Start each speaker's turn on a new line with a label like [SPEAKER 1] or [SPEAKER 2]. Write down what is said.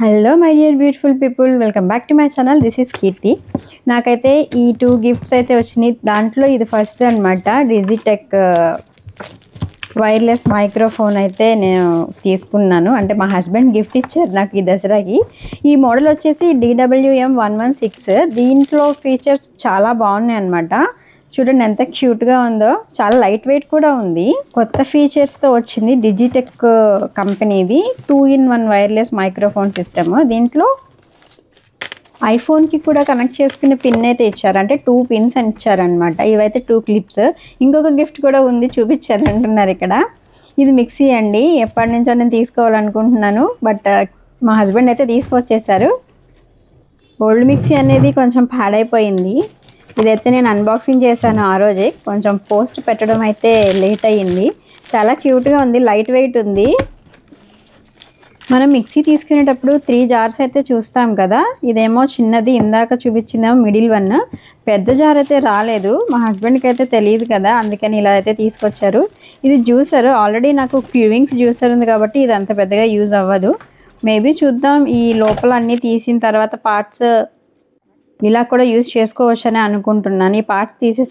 [SPEAKER 1] Hello my dear beautiful people, welcome back to my channel. This is Keerthi. నాకైతే ఈ 2 gifts అయితే వచ్చినాయి. దాంట్లో ఇది ఫస్ట్ అనమాట. డిజిటెక్ వైర్లెస్ మైక్రోఫోన్ అయితే నేను తీసుకున్నాను. అంటే మా హస్బెండ్ గిఫ్ట్ ఇచ్చారు నాకు ఈ దసరాకి. ఈ మోడల్ వచ్చేసి DWM116. దీంట్లో ఫీచర్స్ చాలా బాగున్నాయి అనమాట. చూడండి ఎంత క్యూట్గా ఉందో. చాలా లైట్ వెయిట్ కూడా ఉంది. కొత్త ఫీచర్స్తో వచ్చింది. డిజిటెక్ కంపెనీది 2-in-1 వైర్లెస్ మైక్రోఫోన్ సిస్టమ్. దీంట్లో ఐఫోన్కి కూడా కనెక్ట్ చేసుకునే పిన్ అయితే ఇచ్చారు. అంటే 2 పిన్స్ అని ఇచ్చారనమాట. ఇవైతే 2 క్లిప్స్. ఇంకొక గిఫ్ట్ కూడా ఉంది, చూపించారు అంటున్నారు ఇక్కడ. ఇది మిక్సీ అండి. ఎప్పటి నుంచో నేను తీసుకోవాలనుకుంటున్నాను, బట్ మా హస్బెండ్ అయితే తీసుకొచ్చేసారు. ఓల్డ్ మిక్సీ అనేది కొంచెం పాడైపోయింది. ఇదైతే నేను అన్బాక్సింగ్ చేశాను ఆ రోజే. కొంచెం పోస్ట్ పెట్టడం అయితే లేట్ అయ్యింది. చాలా క్యూట్గా ఉంది, లైట్ వెయిట్ ఉంది. మనం మిక్సీ తీసుకునేటప్పుడు 3 జార్స్ అయితే చూస్తాం కదా. ఇదేమో చిన్నది, ఇందాక చూపించిందేమో మిడిల్ వన్. పెద్ద జార్ అయితే రాలేదు. మా హస్బెండ్కి అయితే తెలియదు కదా, అందుకని ఇలా అయితే తీసుకొచ్చారు. ఇది జ్యూసర్. ఆల్రెడీ నాకు క్యూవింగ్స్ జ్యూసర్ ఉంది కాబట్టి ఇది అంత పెద్దగా యూజ్ అవ్వదు. మేబీ చూద్దాం. ఈ లోపల అన్నీ తీసిన తర్వాత పార్ట్స్ ఇలా కూడా యూజ్ చేసుకోవచ్చని అనుకుంటున్నాను. ఈ పార్ట్స్ తీసేసి